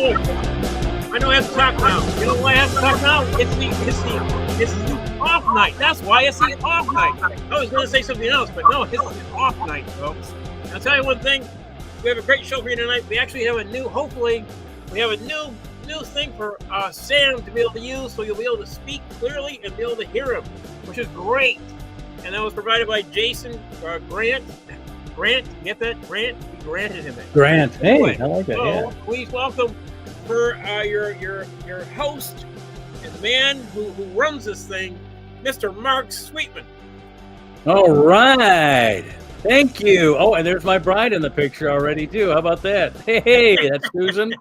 I know I have to talk now. You know why I have to talk now? It's the off night. That's why it's the off night. I was going to say something else, but no, it's the off night, folks. And I'll tell you one thing. We have a great show for you tonight. We actually have hopefully, we have a new thing for Sam to be able to use, so you'll be able to speak clearly and be able to hear him, which is great. And that was provided by Jason Grant. Grant, get that? Grant? We granted him it. Grant. Hey, I like that. So, yeah. please welcome for your host and the man who runs this thing, Mr. Mark Sweetman. All right. Thank you. Oh, and there's my bride in the picture already, too. How about that? Hey, that's Susan.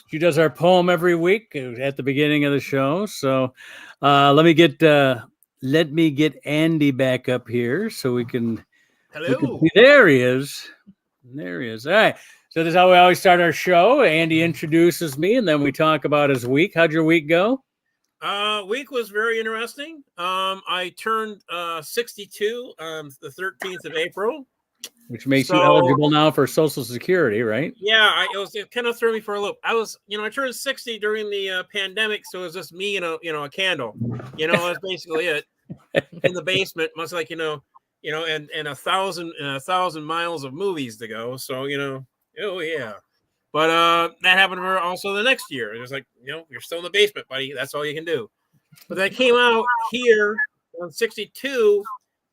She does our poem every week at the beginning of the show. So let me get Andy back up here so we can. Hello. There he is. There he is. All right. So this is how we always start our show. Andy introduces me, and then we talk about his week. How'd your week go? Week was very interesting. I turned 62 on the 13th of April. Which makes you eligible now for Social Security, right? Yeah, it kind of threw me for a loop. I turned 60 during the pandemic, so it was just me and a candle. That's basically it. In the basement, much like and 1,000 miles of movies to go. So oh yeah. But that happened also the next year. It was like, you're still in the basement, buddy. That's all you can do. But I came out here on 62.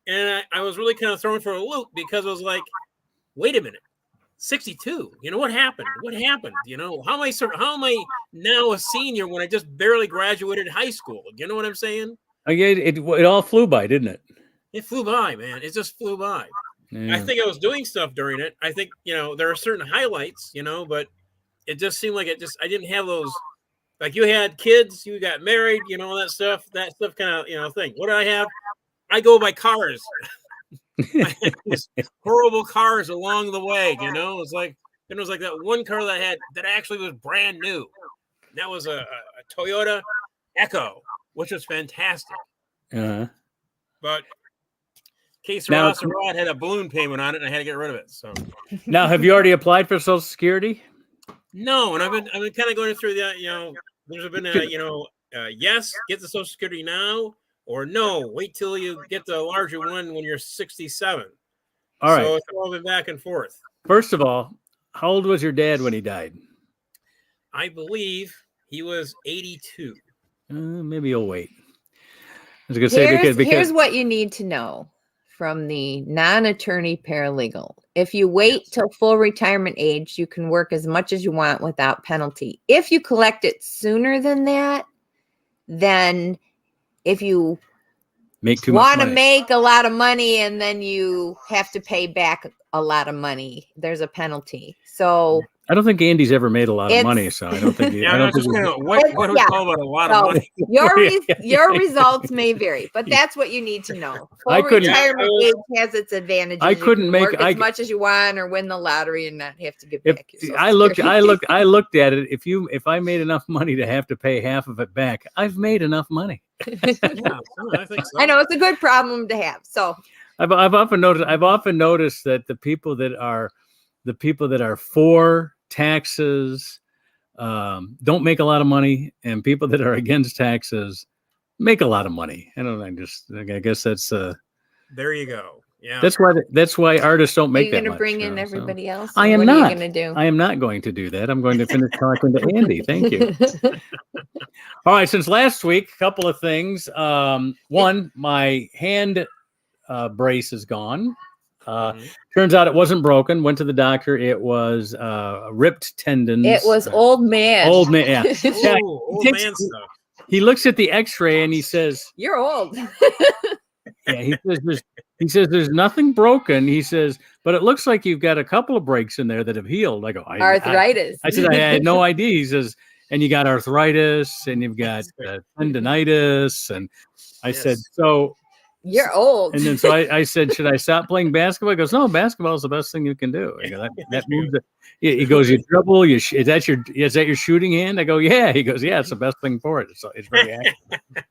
And I was really kind of thrown for a loop because I was like, wait a minute, 62. What happened? What happened? How am I now a senior when I just barely graduated high school? You know what I'm saying? It all flew by, didn't it? It flew by, man. It just flew by. Yeah. I think I was doing stuff during it. I think, there are certain highlights, but it just seemed like I didn't have those. Like you had kids, you got married, all that stuff kind of, thing. What do I have? I go by cars. I had these horrible cars along the way, It was like that one car that I had that actually was brand new. That was a Toyota Echo, which was fantastic. Uh-huh. But Case Ross and Rod had a balloon payment on it, and I had to get rid of it. So now, have you already applied for Social Security? No, and I've been kind of going through that. There's been yes, get the Social Security now. Or no, wait till you get the larger one when you're 67. All right. So it's all been back and forth. First of all, how old was your dad when he died? I believe he was 82. Maybe you'll wait. I was going to say because here's what you need to know from the non-attorney paralegal. If you wait till full retirement age, you can work as much as you want without penalty. If you collect it sooner than that, then if you want to make a lot of money and then you have to pay back a lot of money, there's a penalty. So I don't think Andy's ever made a lot of money, so I don't think. What do we call about a lot of money? Your results may vary, but that's what you need to know. Full retirement age has its advantages. I couldn't make as much as you want, or win the lottery and not have to give back. I looked at it. If I made enough money to have to pay half of it back, I've made enough money. I think so. I know it's a good problem to have. So I've often noticed that the people that are for taxes don't make a lot of money, and people that are against taxes make a lot of money. I guess that's there you go. Yeah, that's why artists don't make that much. You're gonna bring in everybody else. I am not. What are you gonna do? I am not going to do that. I'm going to finish talking to Andy. Thank you. All right. Since last week, a couple of things. One, my hand brace is gone. Turns out it wasn't broken. Went to the doctor. It was ripped tendons. It was old man. Old man. Yeah. Old man stuff. He looks at the X-ray and he says, "You're old." Yeah. He says there's nothing broken. He says, but it looks like you've got a couple of breaks in there that have healed. I go, arthritis. I said I had no idea. He says, and you got arthritis and you've got tendinitis. And I said, so. You're old. And then so I said, should I stop playing basketball? He goes, no, basketball is the best thing you can do. I go, that moves it. He goes, you dribble. Is that your shooting hand? I go, yeah. He goes, yeah, it's the best thing for it. It's very active.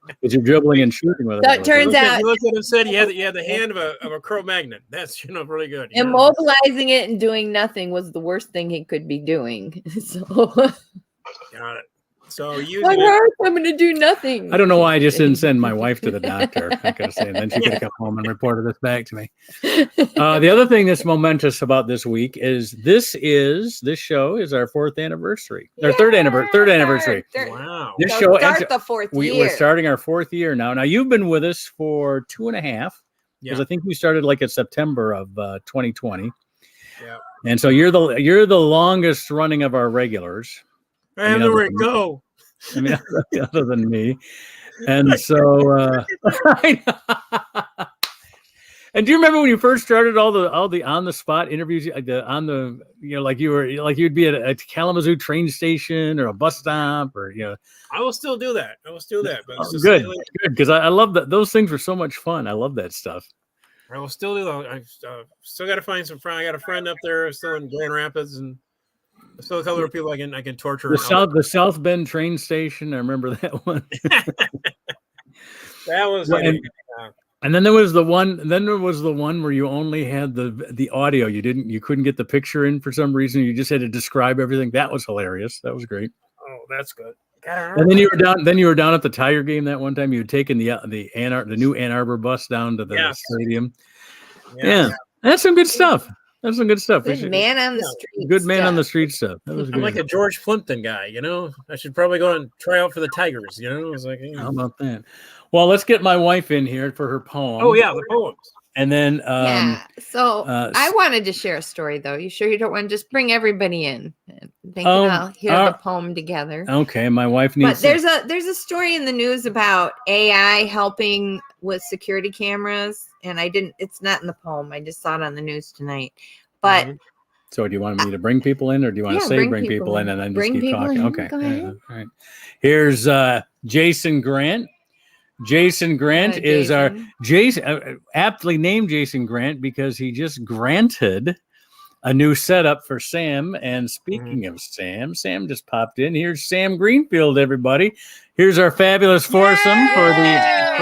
Because you're dribbling and shooting with it. So it turns out you looked at him and said you had the hand of a Cro-Magnon. That's really good. Immobilizing it and doing nothing was the worst thing he could be doing. So Got it. So using On it. Earth, I'm going to do nothing. I don't know why I just didn't send my wife to the doctor. I could have said, and then she could have come home and reported this back to me. The other thing that's momentous about this week is this show is our 4th anniversary, our third anniversary. Wow. This So show start the 4th year. We're starting our 4th year now. Now you've been with us for 2.5, because I think we started like in September of 2020. Yeah. And so you're the longest running of our regulars. I have nowhere to go. I mean, other than me. And so, and do you remember when you first started all the on the spot interviews, like you'd be at a Kalamazoo train station or a bus stop, or I will still do that. But it's just good, because I love that. Those things were so much fun. I love that stuff. I will still do that. I still got to find some friends. I got a friend up there still in Grand Rapids, and still a couple of people I can torture. The South Bend train station. I remember that one. That was. And then there was the one. Where you only had the audio. You couldn't get the picture in for some reason. You just had to describe everything. That was hilarious. That was great. Oh, that's good. And then you were down. Then you were down at the Tiger game that one time. You had taken the new Ann Arbor bus down to the stadium. Yeah, that's some good stuff. That's some good stuff. Good man on the street. Good man on the street stuff. That was good. I'm like a George Plimpton guy. I should probably go and try out for the Tigers. I was like, how about that? Well, let's get my wife in here for her poem. Oh yeah, the poems. And then So I wanted to share a story, though. You sure you don't want to just bring everybody in? I'll hear the poem together. Okay, my wife needs. But there's a story in the news about AI helping with security cameras, and it's not in the poem. I just saw it on the news tonight. But so do you want me to bring people in, or do you want to say bring people in and then just keep talking? Okay. Go ahead. All right. Here's Jason Grant. Jason Grant is our aptly named Jason Grant because he just granted a new setup for Sam. And speaking of Sam just popped in. Here's Sam Greenfield, everybody. Here's our fabulous foursome for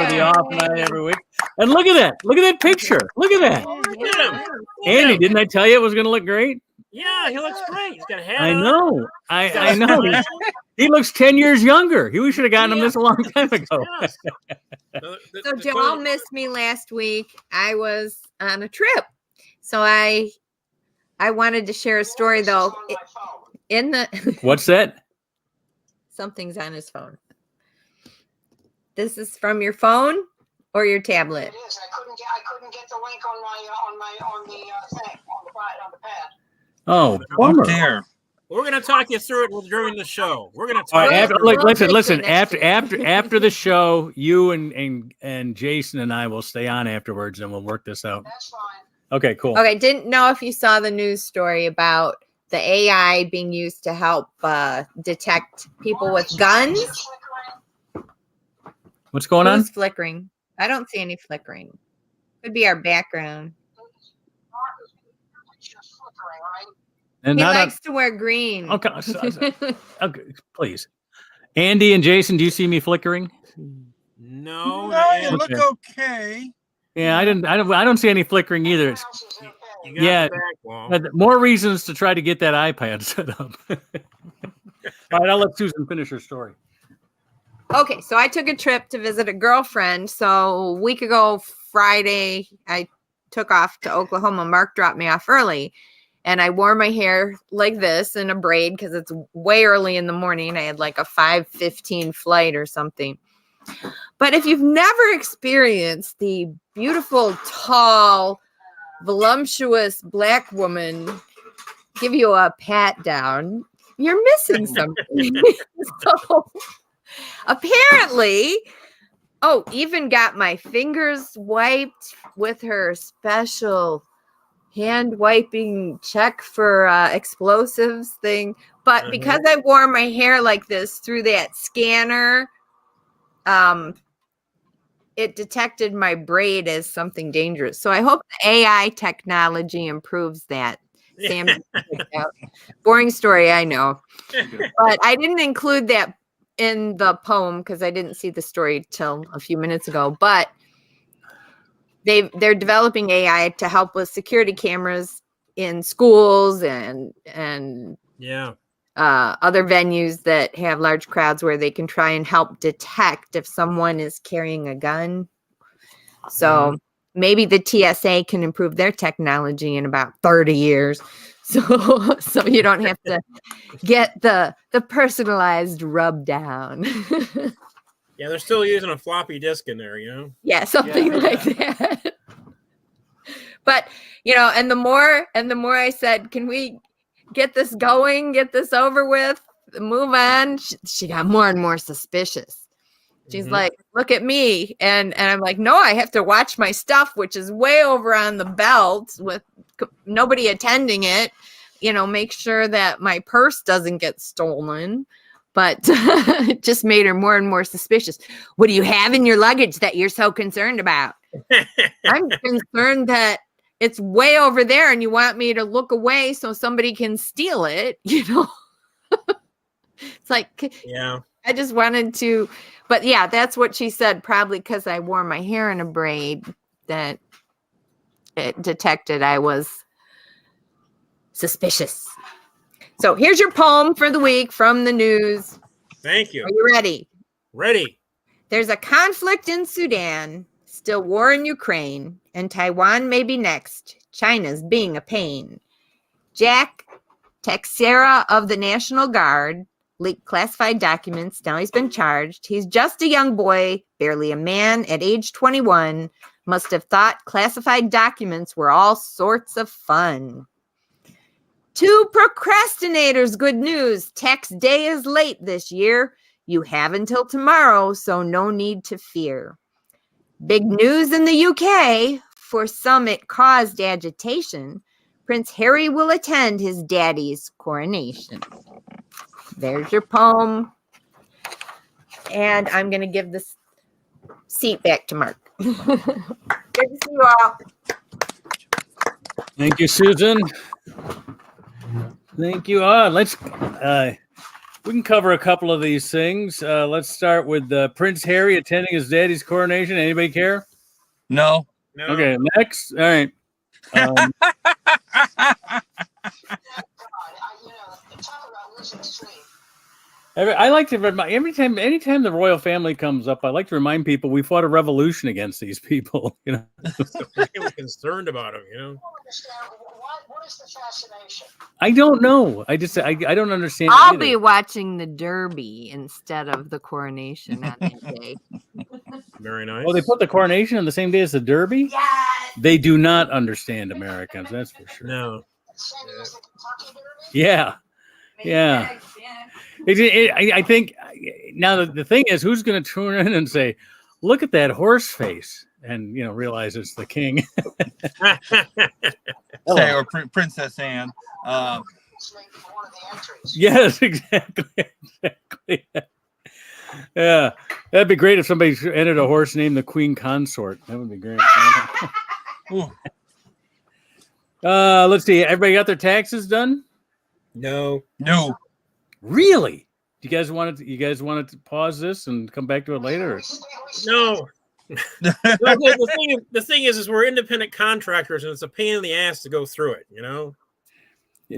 the off night every week. And look at that! Look at that picture! Look at that! Look at him. Andy, didn't I tell you it was going to look great? Yeah, he looks great. He's got a hat. I know. I know. He looks 10 years younger. We should have gotten him this a long time ago. Yes. So Joel missed me last week. I was on a trip. So I wanted to share a story, though. What's that? Something's on his phone. This is from your phone or your tablet? It is. I couldn't get the link on the pad. Oh, bummer. There. We're going to talk you through it during the show. We're going to talk. Listen. After the show, you and Jason and I will stay on afterwards, and we'll work this out. That's fine. Okay, cool. Okay, didn't know if you saw the news story about the AI being used to help detect people with guns. What's going on? Who's flickering? I don't see any flickering. Could be our background. And he likes to wear green. Okay, okay, please. Andy and Jason, do you see me flickering? No, you look okay. Yeah, I don't see any flickering either. More reasons to try to get that iPad set up. All right, I'll let Susan finish her story. Okay, so I took a trip to visit a girlfriend. So a week ago, Friday, I took off to Oklahoma. Mark dropped me off early. And I wore my hair like this in a braid because it's way early in the morning. I had like a 5:15 flight or something. But if you've never experienced the beautiful, tall, voluptuous Black woman give you a pat down, you're missing something. So apparently, even got my fingers wiped with her special hand wiping check for explosives thing. But because I wore my hair like this through that scanner, it detected my braid as something dangerous. So I hope the AI technology improves that. Sam, boring story, I know. But I didn't include that in the poem because I didn't see the story till a few minutes ago. But they're developing AI to help with security cameras in schools and other venues that have large crowds where they can try and help detect if someone is carrying a gun. So maybe the TSA can improve their technology in about 30 years. So you don't have to get the personalized rub down. Yeah, they're still using a floppy disk in there, Yeah, something like that. But, and the more I said, can we get this going, get this over with, move on, she got more and more suspicious. She's like, look at me. And I'm like, no, I have to watch my stuff, which is way over on the belt with nobody attending it, make sure that my purse doesn't get stolen. But it just made her more and more suspicious. What do you have in your luggage that you're so concerned about? I'm concerned that it's way over there and you want me to look away so somebody can steal it, It's like, Yeah. I just wanted to, but yeah, that's what she said. Probably because I wore my hair in a braid that it detected I was suspicious. So here's your poem for the week from the news. Thank you. Are you ready? Ready. There's a conflict in Sudan, still war in Ukraine, and Taiwan may be next. China's being a pain. Jack Teixeira of the National Guard leaked classified documents. Now he's been charged. He's just a young boy, barely a man at age 21. Must have thought classified documents were all sorts of fun. To procrastinators, good news. Tax day is late this year. You have until tomorrow, so no need to fear. Big news in the UK. For some, it caused agitation. Prince Harry will attend his daddy's coronation. There's your poem. And I'm going to give this seat back to Mark. Good to see you all. Thank you, Susan. Thank you. Let's we can cover a couple of these things. Let's start with Prince Harry attending his daddy's coronation. Anybody care? No. Okay, next. All right. God, talk about losing sleep. I like to remind anytime the royal family comes up, I like to remind people we fought a revolution against these people. They were concerned about him, I don't understand. What is the fascination? I don't know. I don't understand. I'll either. be watching the Derby instead of the coronation on that day. Very nice. Oh, they put the coronation on the same day as the Derby? Yes. They do not understand Americans, that's for sure. No. Same as the Kentucky Derby? Yeah. Yeah. I think now the thing is, who's going to tune in and say, look at that horse face, and realize it's the king. Say, or Princess Anne. It's maybe one of the entries. Yes, exactly. Yeah, that'd be great if somebody entered a horse named the Queen Consort. That would be great. Let's see. Everybody got their taxes done? No. Really? You guys wanted to pause this and come back to it later? No. The thing is we're independent contractors, and it's a pain in the ass to go through it.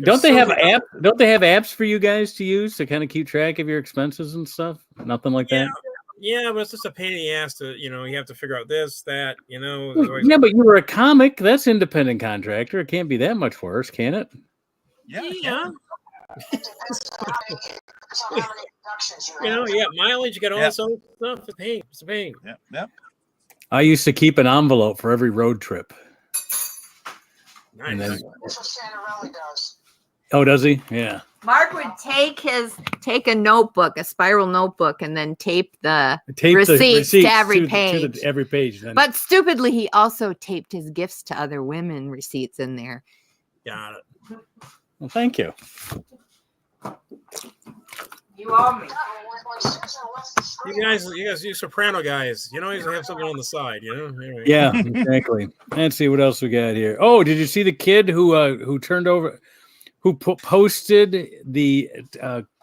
Don't they have apps? Don't they have apps for you guys to use to kind of keep track of your expenses and stuff? Nothing like that. Yeah, but it's just a pain in the ass to you have to figure out this, that. Yeah, but you were a comic. That's independent contractor. It can't be that much worse, can it? Yeah. It depends on how many deductions you have. Yeah, mileage. You got all this other stuff. It's a pain. It's a pain. Yep. I used to keep an envelope for every road trip. Nice. That's what Santarelli does. Oh, does he? Yeah. Mark would take a notebook, a spiral notebook, and then tape the receipts to every page. To every page. Then. But stupidly, he also taped his gifts to other women receipts in there. Got it. Well, thank you. You owe me. You guys, you soprano guys, you have something on the side, Anyway. Yeah, exactly. Let's see what else we got here. Oh, did you see the kid who posted the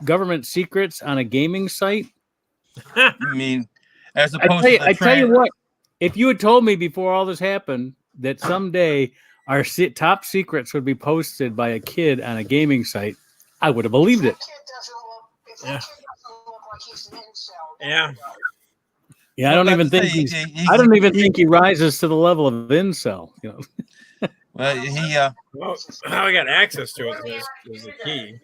government secrets on a gaming site? I mean, as opposed to I tell you what, if you had told me before all this happened that someday our top secrets would be posted by a kid on a gaming site, I would have believed it. If that kid doesn't look like he's an incel. Yeah. Yeah, I don't even think I don't even think he rises to the level of incel. You know. Well, he Well, how I got access to it is the key.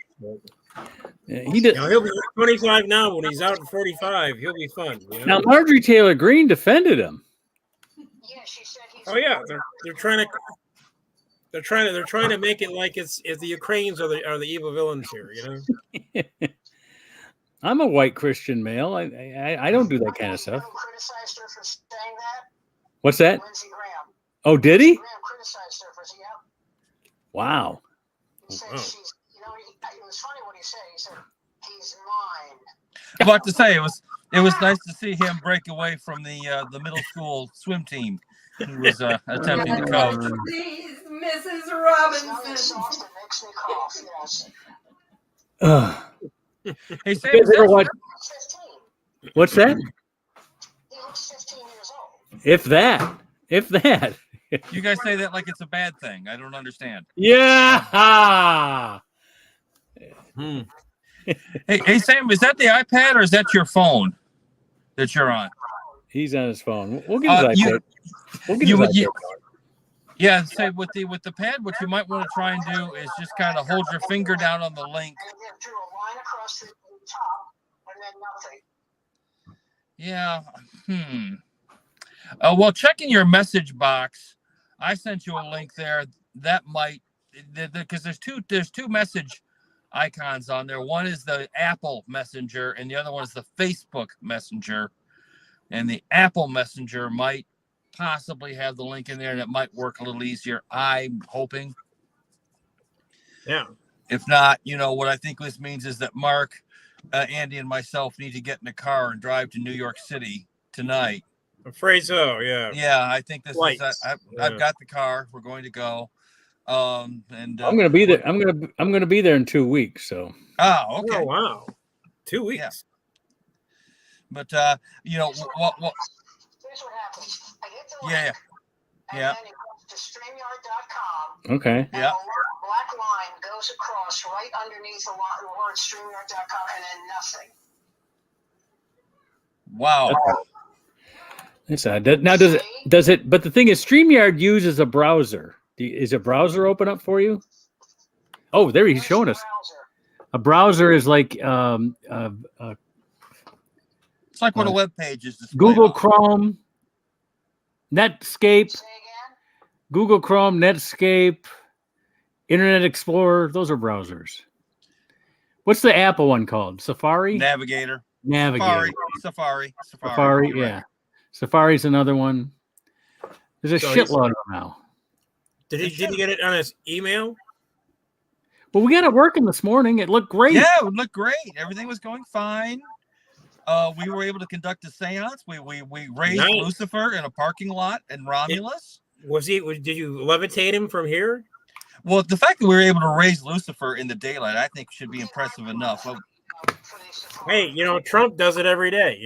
Yeah, he did. You know, he'll be 25 now. When he's out at 45, he'll be fun. You know? Now Marjorie Taylor Greene defended him. Yeah, she said he's. Oh yeah, they're trying to make it like it's the Ukrainians are the evil villains here. You know. I'm a white Christian male. I don't do that kind of stuff. Criticized her for saying that. What's that? Lindsey Graham. Oh, did he? Graham criticized her for saying, yeah. Wow. He said Oh. she's. You know, it was funny what he said. He said he's mine. I was about to say it was nice to see him break away from the middle school swim team who was attempting to coach. Please, Mrs. It's not Robinson. sauce that makes me cough. Yes. Hey, Sam, You guys ever watch- He looks 15. What's that? He looks 15 years old. If that. you guys say that like it's a bad thing. I don't understand. Yeah. Hey, Sam, is that the iPad or is that your phone that you're on? He's on his phone. We'll get his iPad. We'll get his iPad. Yeah, say with the pad, what you might want to try and do is just kind of hold your finger down on the link. And then drew a line across the top, and then nothing. Yeah. Well, check in your message box. I sent you a link there. That might, because there's two message icons on there. One is the Apple Messenger, and the other one is the Facebook Messenger. And the Apple Messenger might possibly have the link in there, and it might work a little easier. I'm hoping. Yeah. If not, what I think this means is that Mark, Andy, and myself need to get in the car and drive to New York City tonight. I'm afraid so. Yeah. Yeah, I think this Flights. is. I've got the car. We're going to go. And I'm gonna be there. I'm gonna be there in 2 weeks. So. Oh, okay. Oh wow. 2 weeks. Yeah. But what? Here's what happens. I hit the link, Yeah. and Yeah. then it goes to StreamYard.com. Okay. And Yeah. a black line goes across right underneath the word StreamYard.com, and then nothing. Wow. It's odd. Now does it? But the thing is, StreamYard uses a browser. Is a browser open up for you? Oh, there he's showing us. A browser is like It's like what a web page is. Google Chrome, Netscape, Say again? Google Chrome, Netscape, Internet Explorer. Those are browsers. What's the Apple one called? Safari? Navigator. Navigator. Safari. Safari, yeah. Safari's another one. There's a So shitload of them now. Did he get it on his email? Well, we got it working this morning. It looked great. Yeah, it would look great. Everything was going fine. We were able to conduct a seance. We raised Nice. Lucifer in a parking lot in Romulus. Did you levitate him from here? Well, the fact that we were able to raise Lucifer in the daylight, I think, should be impressive enough. Hey, Trump does it every day.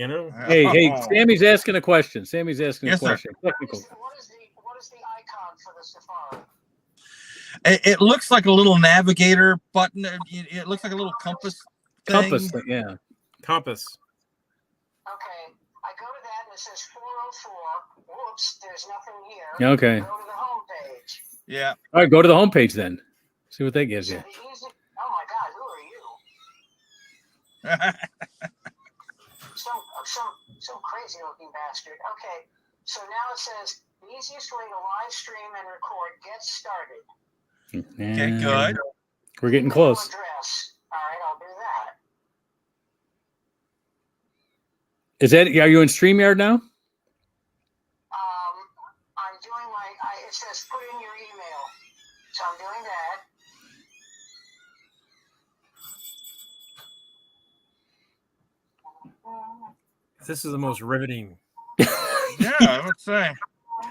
Hey, Sammy's asking a question. Sammy's asking Yes, a question. Technical. What is the icon for the Safari? It looks like a little navigator button. It looks like a little compass thing. Compass, yeah. Compass. Okay, I go to that and it says 404. Whoops, there's nothing here. Okay. Go to the home page. Yeah. All right, go to the homepage then. See what that gives you. Oh my God, who are you? Some crazy looking bastard. Okay, so now it says the easiest way to live stream and record. Get started. Okay, good. We're getting close. Address. All right, I'll do that. Is that? Are you in StreamYard now? I'm doing it says put in your email. So I'm doing that. This is the most riveting. Yeah, I would say.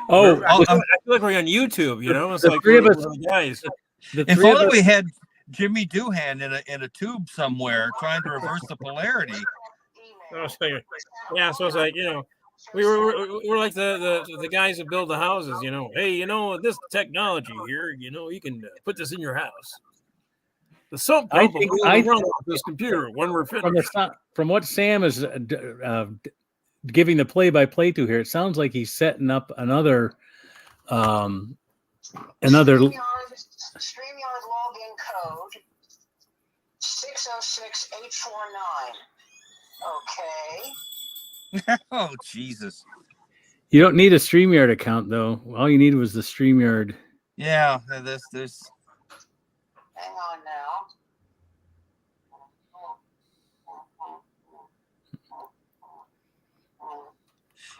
Oh, I feel like we're on YouTube. It's the like three of us- guys. If only we had Jimmy Doohan in a tube somewhere trying to reverse the polarity. So it's like we're like the guys that build the houses. Hey, this technology here. You can put this in your house. The soap I pump will think- be I- run off this computer when we're finished. From what Sam is giving the play-by-play to here, it sounds like he's setting up another StreamYard login code 606849. Okay. Oh, Jesus. You don't need a StreamYard account, though. All you need was the StreamYard. Yeah, there's. Hang on now.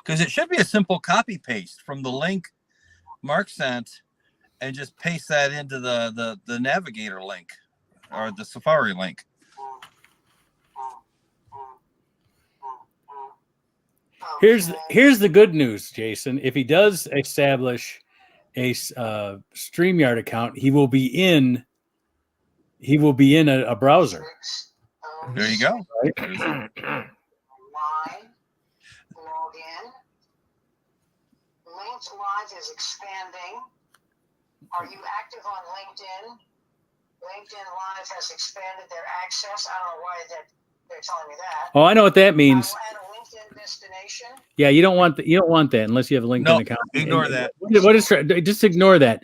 Because it should be a simple copy paste from the link Mark sent and just paste that into the navigator link or the Safari link. Here's the good news, Jason. If he does establish a StreamYard account, he will be in a browser. There you go. Right? Line, log in. Linked Live is expanding. Are you active on LinkedIn? LinkedIn Live has expanded their access. I don't know why they're telling me that. Oh, I know what that means. I will add a LinkedIn destination. Yeah, you don't want that unless you have a LinkedIn No, account. ignore that. What is just ignore that.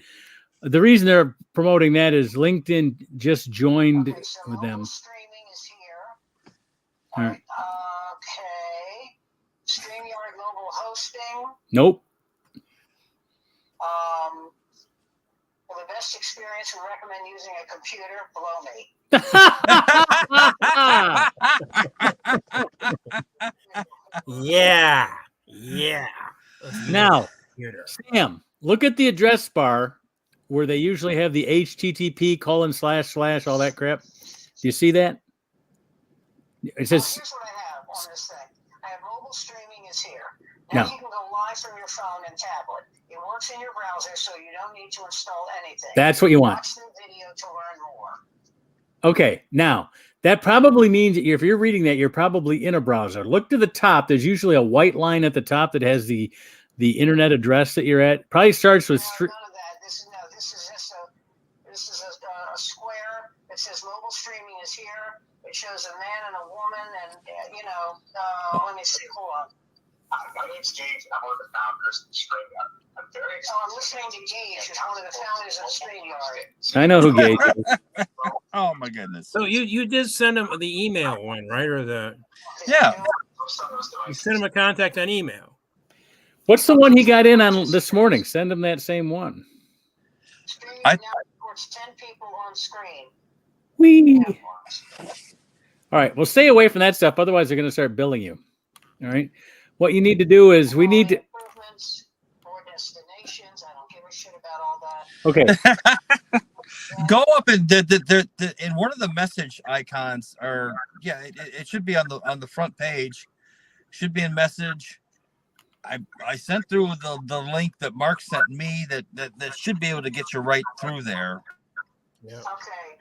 The reason they're promoting that is LinkedIn just joined Okay, so with them. mobile streaming is here. All right. Okay. StreamYard mobile hosting. Nope. For the best experience, we recommend using a computer below me. Yeah. Now, Computer. Sam, look at the address bar where they usually have the HTTP:// all that crap. Do you see that? It says Here's what I have on this thing. I have mobile streaming is here. No. Now you can go live from your phone and tablet. It works in your browser, so you don't need to install anything. that's what you want. Watch the video to learn more. Okay, now that probably means that if you're reading that, you're probably in a browser. Look to the top. There's usually a white line at the top that has the internet address that you're at. Probably starts with. None of that. This is just a square. It says mobile streaming is here. It shows a man and a woman, and let me see. Hold on. My name's Gage, and I'm one of the founders of StreamYard. I'm very I'm listening to Gage, who's one of the founders of StreamYard. I know who Gage is. Oh my goodness. So you did send him the email one, right? Or Yeah. you sent him a contact on email. What's the one he got in on this morning? Send him that same one. StreamYard now records 10 people on screen. Whee! All right. Well, stay away from that stuff. Otherwise, they're going to start billing you. All right. What you need to do is Improvements, more destinations. I don't give a shit about all that. Okay. Go up and in one of the message icons, or it should be on the front page. Should be in message. I sent through the link that Mark sent me that should be able to get you right through there. Yeah. Okay.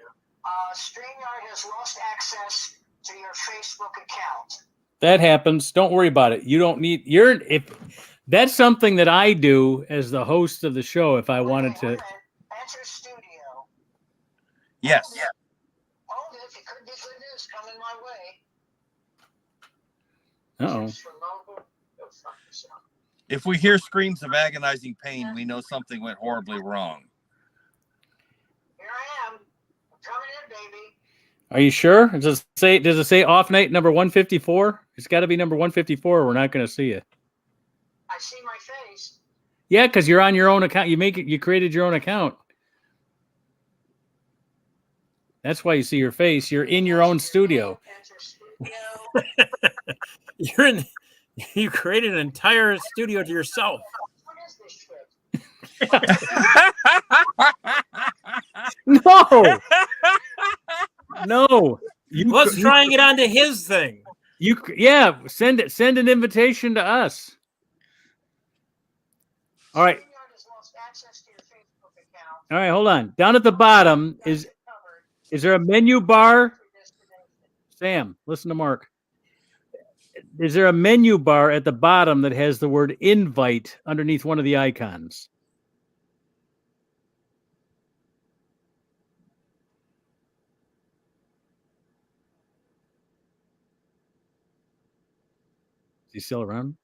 StreamYard has lost access to your Facebook account. That happens. Don't worry about it. You don't need if that's something that I do as the host of the show if I wanted to. Enter studio. Yes. Hold it. It could be good news coming my way. Uh-oh. For mobile. Go fuck yourself. If we hear screams of agonizing pain, we know something went horribly wrong. Here I am. I'm coming in, baby. Are you sure? Does it say off night number 154? It's got to be number 154. We're not going to see it. I see my face. Yeah, because you're on your own account. You created your own account. That's why you see your face. You're in your own studio. Enter studio. You created an entire studio to yourself. What is this shit? No. No. Let's trying it onto his thing. Send an invitation to us. All right. StreamYard has lost access to your Facebook account. All right, hold on. Down at the bottom is there a menu bar? Sam, listen to Mark. Is there a menu bar at the bottom that has the word invite underneath one of the icons? Is he still around?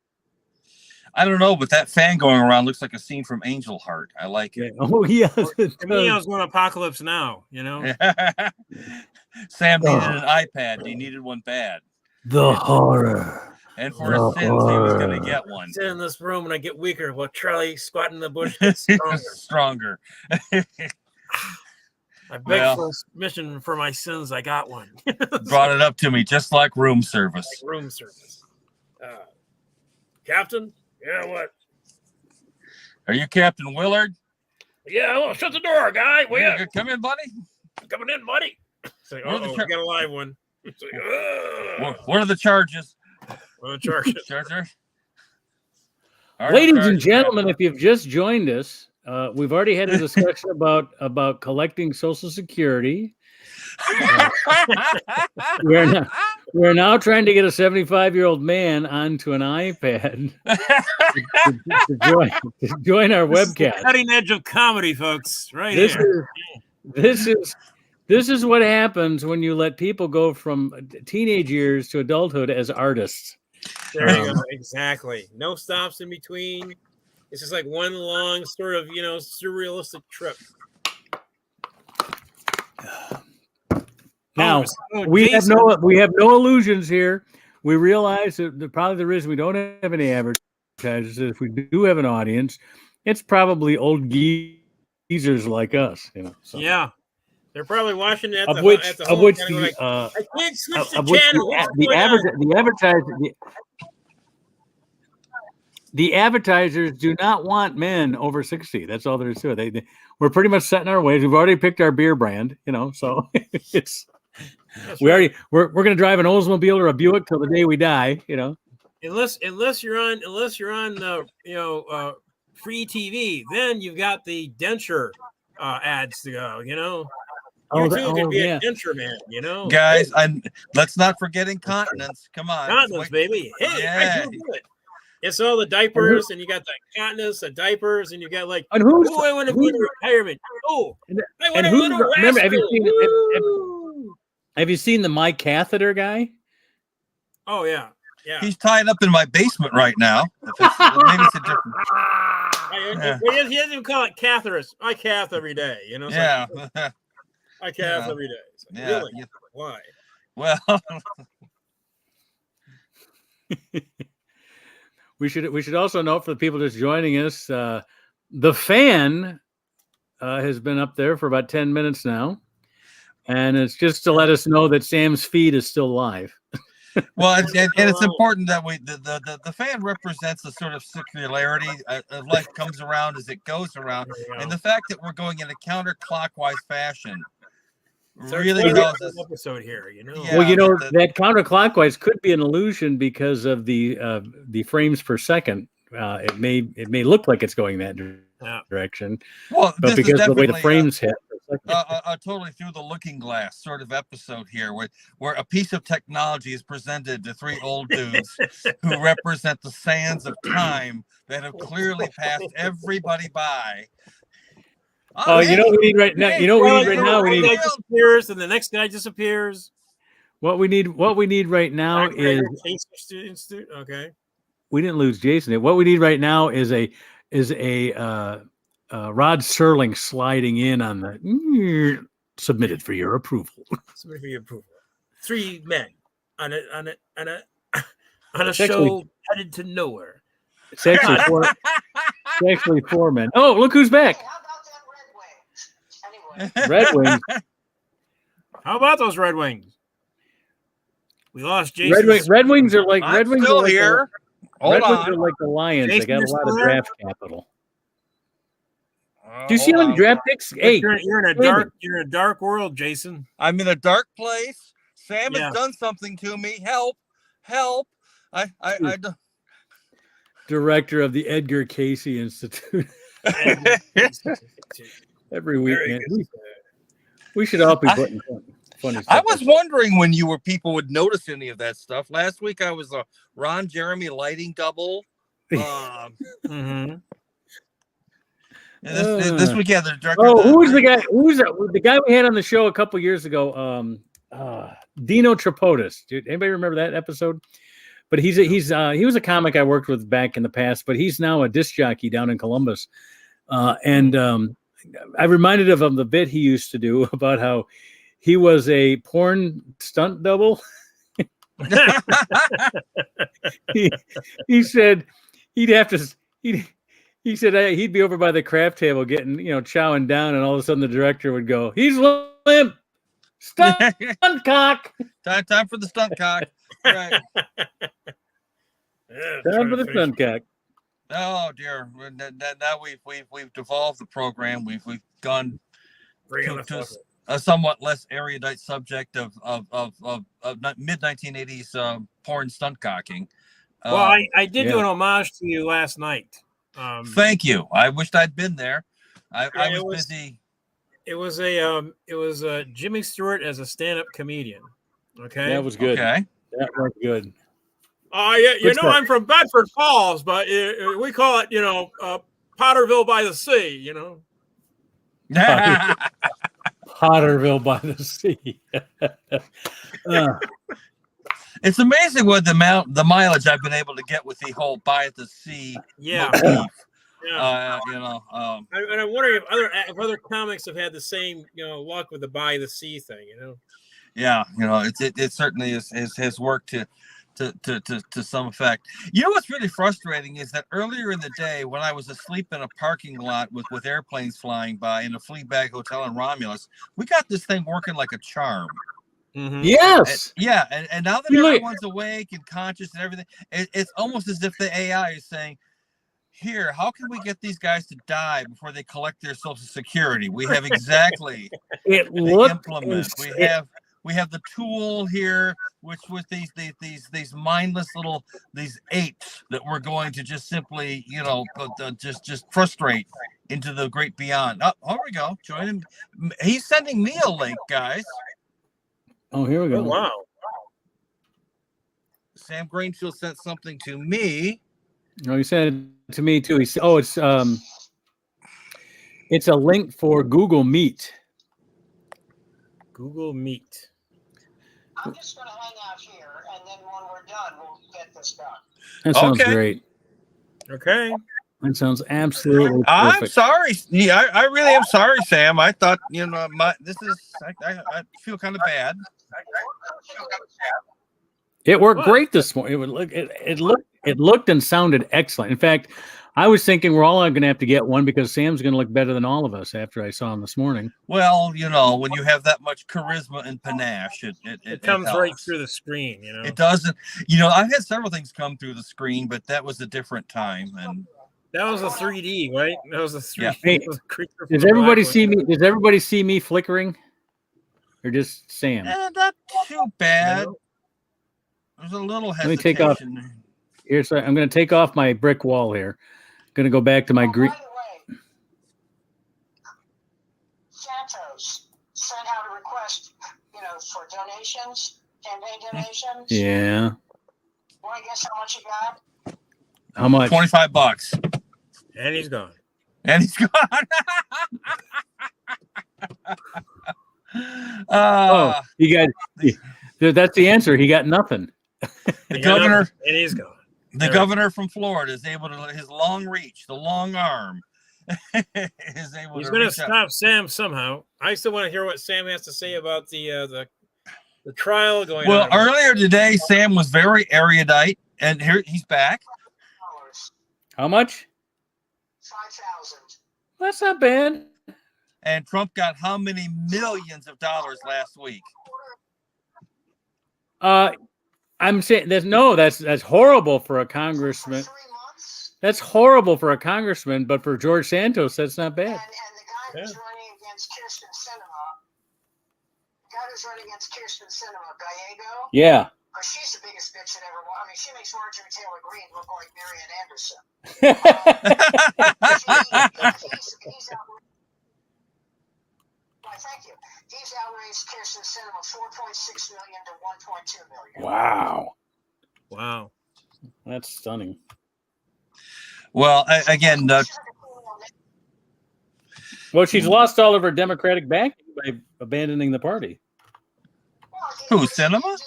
I don't know, but that fan going around looks like a scene from Angel Heart. I like it. Oh, yes. For me, I was going Apocalypse Now, you know? Sam needed an iPad. He needed one bad. The horror. And for his sins, he was going to get one. I sit in this room and I get weaker while Charlie squatting in the bush gets stronger. I begged for submission for my sins. I got one. Brought it up to me just like room service. Like room service. Captain? Yeah, what? Are you Captain Willard? Yeah, well, shut the door, guy. Yeah, come in, buddy. Coming in, buddy. It's like, we got a live one. It's like, what are the charges? What are the charges? Ladies and gentlemen, if you've just joined us, we've already had a discussion about collecting Social Security. We're now trying to get a 75-year-old man onto an iPad to join our webcast. Cutting edge of comedy, folks. Right This is what happens when you let people go from teenage years to adulthood as artists. There you go. Exactly. No stops in between. It's just like one long sort of, surrealistic trip. Now we have no illusions here. We realize that probably the reason we don't have any advertisers, if we do have an audience, it's probably old geezers like us, So. Yeah, they're probably watching it. I can't switch the channel. The advertisers do not want men over 60. That's all there is to it. We're pretty much set in our ways. We've already picked our beer brand, so it's. We're going to drive an Oldsmobile or a Buick till the day we die, Unless you're on free TV, then you've got the denture ads to go, You could be a denture man, Guys, let's not forget incontinence. Come on, continence, baby. Hey, I do it. It's all the diapers, and you got the continence, the diapers, and you got like, I want to go to retirement. Oh, I want a little remember, have you seen the My Catheter guy? Oh, yeah. He's tied up in my basement right now. Maybe it's a different. He doesn't even call it catheterist. I cath every day, Yeah. I cath every day. Like, really? Why? Well, we should also note for the people just joining us, the fan has been up there for about 10 minutes now. And it's just to let us know that Sam's feed is still live. Well, and it's important that the fan represents a sort of circularity of life comes around as it goes around, and the fact that we're going in a counterclockwise fashion really tells us. Episode here, Yeah, well, that counterclockwise could be an illusion because of the frames per second. It may look like it's going that direction, but because of the way the frames hit. A totally through the looking glass sort of episode here where a piece of technology is presented to three old dudes who represent the sands of time that have clearly passed everybody by. Oh, you know what we need right now? You know what we need right now? We need disappears and the next guy disappears. What we need right now is okay. We didn't lose Jason. What we need right now is a Rod Serling sliding in on the submitted for your approval. Submitted for your approval. Three men on a show headed to nowhere. It's actually four men. Oh, look who's back! How about that Red Wings? Red Wings. How about those Red Wings? We lost Jason. Red Wings are like Red Wings still here. Red Wings are like the Lions. Jason, they got a lot of draft capital. Do you see Hold how many on. draft picks? Hey, You're in a dark world, Jason. I'm in a dark place. Sam has done something to me. Help! I don't. Director of the Edgar Casey Institute. Every week, man. We should all be putting funny stuff. I was wondering when people would notice any of that stuff. Last week I was a Ron Jeremy lighting double. Mm-hmm. This week, the director. Oh, who's the guy? Who's the guy we had on the show a couple years ago? Dino Tripodis. Dude, anybody remember that episode? but he was a comic I worked with back in the past, but he's now a disc jockey down in Columbus. And I reminded of him the bit he used to do about how he was a porn stunt double. he said he'd have to he said he'd be over by the craft table getting, chowing down, and all of a sudden the director would go, "He's limp, stunt cock." Time for the stunt cock. Right. Time for the stunt cock. Oh dear! Now we've devolved the program. We've gone to a somewhat less erudite subject of mid 1980s porn stunt cocking. Well, I did do an homage to you last night. Thank you. I wished I'd been there. I was busy. It was Jimmy Stewart as a stand-up comedian. Okay, that was good. Okay, that was good. Yeah, I'm from Bedford Falls, but we call it, Potterville by the sea. Potterville by the sea. It's amazing what the mileage I've been able to get with the whole by the sea. Yeah. Motif. Yeah. And I'm wondering if other comics have had the same, luck with the by the sea thing. Yeah, it certainly has worked to some effect. What's really frustrating is that earlier in the day, when I was asleep in a parking lot with airplanes flying by in a Fleabag hotel in Romulus, we got this thing working like a charm. Mm-hmm. Yes. And now that everyone's awake and conscious and everything, it's almost as if the AI is saying, "Here, how can we get these guys to die before they collect their Social Security? We have exactly the implement. We have the tool here, which with these mindless little apes that we're going to just simply just frustrate into the great beyond." Oh, here we go. Join him. He's sending me a link, guys. Oh, here we go. Oh, wow. Sam Greenfield sent something to me. No, he sent it to me too. He said, it's a link for Google Meet. Google Meet. I'm just going to hang out here, and then when we're done, we'll get this done. That sounds great. Okay. That sounds absolutely perfect. I'm sorry. Yeah, I really am sorry, Sam. I thought, I feel kind of bad. It worked great this morning. It looked and sounded excellent. In fact, I was thinking we're all going to have to get one because Sam's going to look better than all of us after I saw him this morning. Well, when you have that much charisma and panache, it comes helps. right through the screen. It doesn't. I've had several things come through the screen, but that was a different time. And that was a 3D, right? That was a 3D. Yeah. Hey, does everybody see me? Does everybody see me flickering, or just Sam? Not too bad. There's a little hesitation. Let me take off. I'm going to take off my brick wall here. Going to go back to my green. By the way, Santos sent out a request, for donations, campaign donations. Yeah. Want to guess how much he got? How much? $25. And he's gone. He got. That's the answer. He got nothing. The governor, and he's gone. The governor from Florida is able to, his long reach, the long arm, is able He's to. going to stop Sam somehow. I still want to hear what Sam has to say about the trial going on. Well, earlier today, Sam was very erudite, and here he's back. How much? 5,000. That's not bad. And Trump got how many millions of dollars last week? I'm saying that's horrible for a congressman. That's horrible for a congressman, but for George Santos, that's not bad. And the guy who's running against Kirsten Sinema, Gallego. Yeah. She's the biggest bitch that ever won. I mean, she makes Marjorie Taylor Greene look like Marian Anderson. He's thank you. He's outraised Kirsten Sinema $4.6 million to $1.2 million. Wow. That's stunning. Well, again, well, she's lost all of her Democratic backing by abandoning the party. Who, Sinema?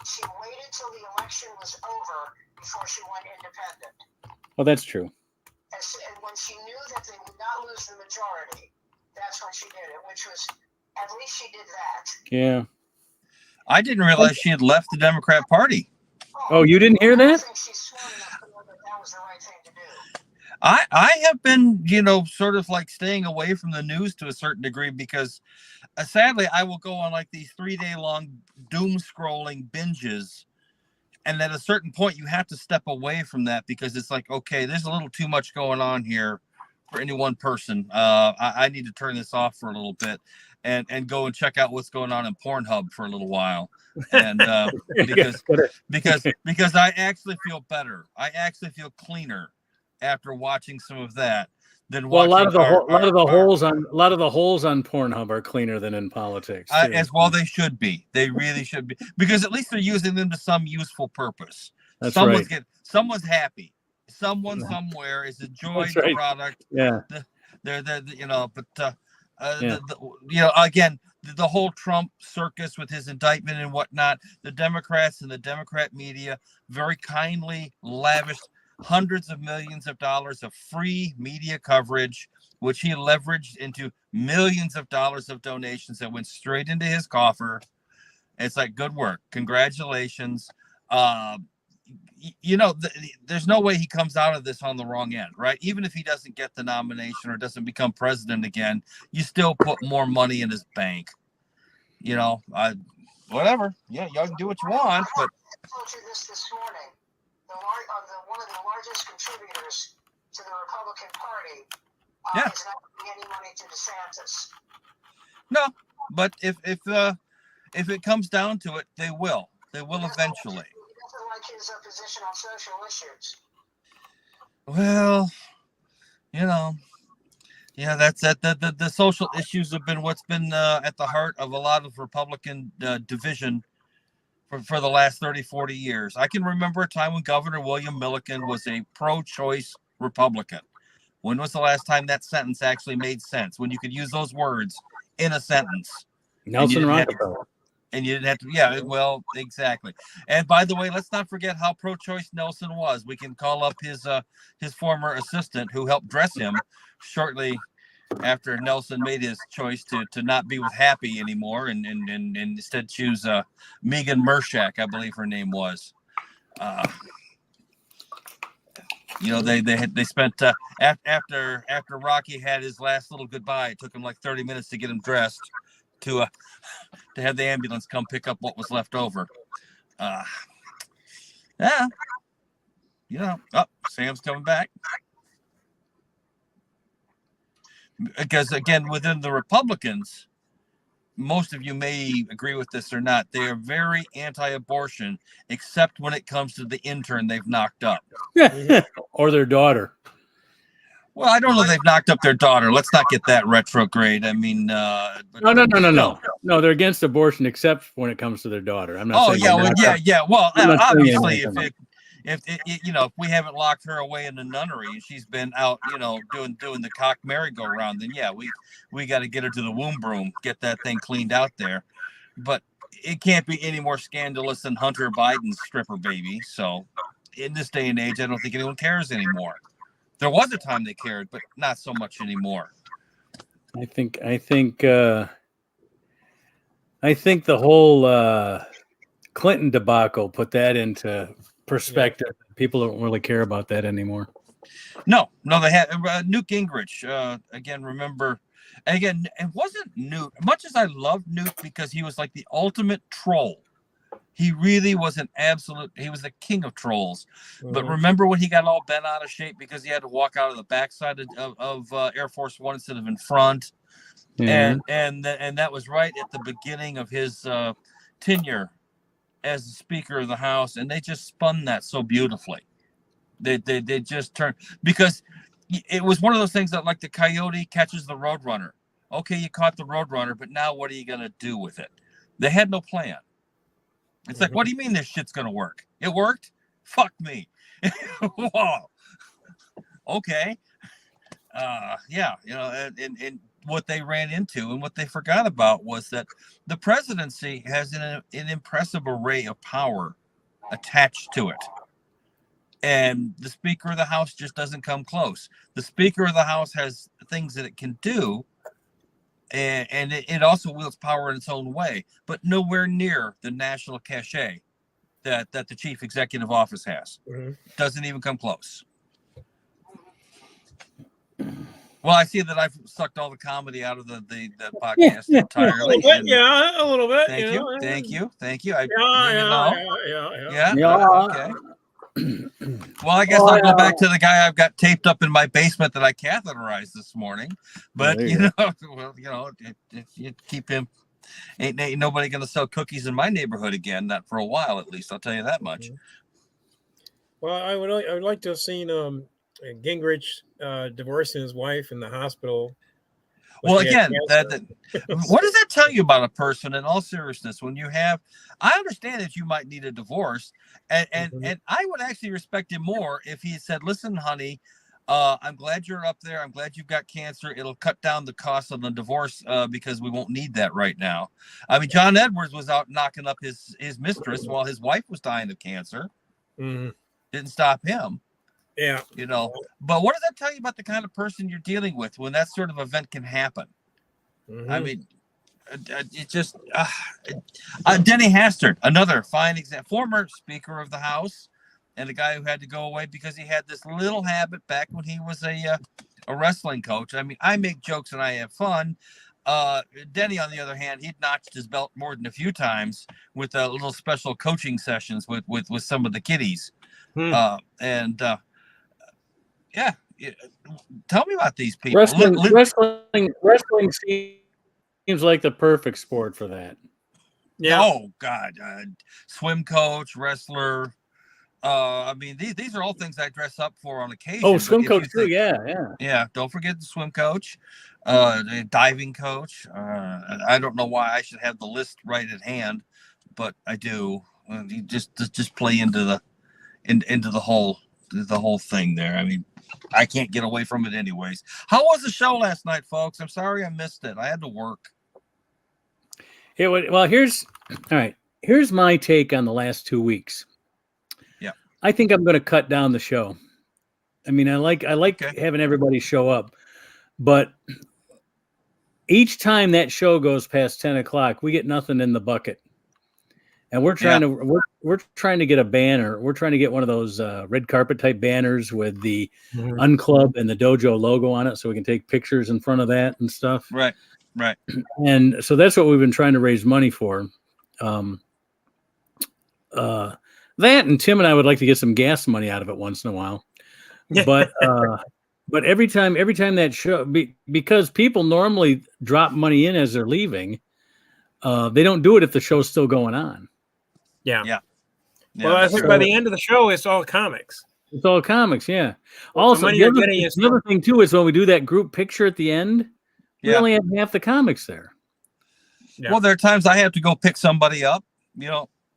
She waited until the election was over before she went independent. Well, that's true. And when she knew that they would not lose the majority, that's when she did it, which was, at least she did that. Yeah. I didn't realize she had left the Democrat Party. Oh, you didn't hear I that? think she's smart enough to know that that was the right thing to do. I have been, sort of like staying away from the news to a certain degree because sadly I will go on like these 3-day long doom scrolling binges. And at a certain point, you have to step away from that because it's like, okay, there's a little too much going on here for any one person. I need to turn this off for a little bit and go and check out what's going on in Pornhub for a little while. And because I actually feel better. I actually feel cleaner after watching some of that. Well, a lot of the holes on Pornhub are cleaner than in politics. As well, they should be. They really should be, because at least they're using them to some useful purpose. That's Someone's happy. Someone somewhere is enjoying the product. Yeah. Again, the whole Trump circus with his indictment and whatnot. The Democrats and the Democrat media very kindly lavished hundreds of millions of dollars of free media coverage, which he leveraged into millions of dollars of donations that went straight into his coffer. It's like, good work. Congratulations. There's no way he comes out of this on the wrong end, right? Even if he doesn't get the nomination or doesn't become president again, you still put more money in his bank. Whatever. Yeah, y'all can do what you want, but I told you this morning. One of the largest contributors to the Republican Party is not giving any money to DeSantis. No, but if it comes down to it, they will. They will eventually. He doesn't like his position on social issues. Well, that's the social issues have been what's been at the heart of a lot of Republican division for the last 30, 40 years. I can remember a time when Governor William Milliken was a pro-choice Republican. When was the last time that sentence actually made sense? When you could use those words in a sentence. Nelson Rockefeller. And you didn't have to, yeah, well, exactly. And by the way, let's not forget how pro-choice Nelson was. We can call up his former assistant who helped dress him shortly after Nelson made his choice to not be with Happy anymore and instead choose Megan Mershak, I believe her name was. They spent after Rocky had his last little goodbye, it took him like 30 minutes to get him dressed to have the ambulance come pick up what was left over. Sam's coming back. Because again, within the Republicans, most of you may agree with this or not, they are very anti-abortion, except when it comes to the intern they've knocked up. Or their daughter. Well, I don't know if they've knocked up their daughter. Let's not get that retrograde. I mean, No. No, they're against abortion except when it comes to their daughter. I'm not saying Well, obviously, if we haven't locked her away in the nunnery and she's been out, doing the cock merry-go-round, then we got to get her to the womb broom, get that thing cleaned out there. But it can't be any more scandalous than Hunter Biden's stripper baby. So in this day and age, I don't think anyone cares anymore. There was a time they cared, but not so much anymore. I think the whole Clinton debacle put that into perspective. Yeah. People don't really care about that anymore. No, they had Newt Gingrich. Again, it wasn't Newt. Much as I loved Newt because he was like the ultimate troll. He really was he was the king of trolls. Mm-hmm. But remember when he got all bent out of shape because he had to walk out of the backside of Air Force One instead of in front? Mm-hmm. And that was right at the beginning of his tenure as the Speaker of the House. And they just spun that so beautifully. They just turned, because it was one of those things that like the coyote catches the roadrunner. Okay, you caught the roadrunner, but now what are you going to do with it? They had no plan. It's like, what do you mean this shit's going to work? It worked? Fuck me. Whoa. Okay. And what they ran into and what they forgot about was that the presidency has an impressive array of power attached to it. And the Speaker of the House just doesn't come close. The Speaker of the House has things that it can do, and it also wields power in its own way, but nowhere near the national cachet that the chief executive office has. Doesn't even come close. Well, I see that I've sucked all the comedy out of the podcast entirely. A little bit. Thank you. Yeah. Okay. Well, I guess I'll go back to the guy I've got taped up in my basement that I catheterized this morning. But if you keep him, ain't nobody going to sell cookies in my neighborhood again. Not for a while, at least. I'll tell you that much. Well, I would like to have seen Gingrich divorcing his wife in the hospital. Well, again, what does that tell you about a person? In all seriousness, when you have, I understand that you might need a divorce, and I would actually respect him more if he said, "Listen, honey, I'm glad you're up there. I'm glad you've got cancer. It'll cut down the cost of the divorce because we won't need that right now." I mean, John Edwards was out knocking up his mistress while his wife was dying of cancer. Didn't stop him. Yeah. But what does that tell you about the kind of person you're dealing with when that sort of event can happen? I mean, it just Denny Hastert, another fine example, former Speaker of the House, and a guy who had to go away because he had this little habit back when he was a wrestling coach. I mean, I make jokes and I have fun. Denny, on the other hand, he'd notched his belt more than a few times with little special coaching sessions with some of the kiddies. Yeah, tell me about these people. Wrestling seems like the perfect sport for that. Yeah. Oh God, swim coach, wrestler. I mean, these are all things I dress up for on occasion. Oh, swim coach too. Yeah. Don't forget the swim coach, the diving coach. I don't know why I should have the list right at hand, but I do. You just play into the whole thing there. I mean, I can't get away from it anyways. How was the show last night, folks? I'm sorry I missed it. I had to work. Yeah, well, here's my take on the last 2 weeks. Yeah. I think I'm going to cut down the show. I mean, I like having everybody show up, but each time that show goes past 10 o'clock, we get nothing in the bucket. And we're trying to get a banner. We're trying to get one of those red carpet type banners with the Unclub and the Dojo logo on it, so we can take pictures in front of that and stuff. Right. And so that's what we've been trying to raise money for. That and Tim and I would like to get some gas money out of it once in a while. But every time that show, because people normally drop money in as they're leaving, they don't do it if the show's still going on. Yeah. Well, I think by the end of the show, it's all comics. It's all comics, yeah. Also, the other thing too is when we do that group picture at the end, we only have half the comics there. Yeah. Well, there are times I have to go pick somebody up.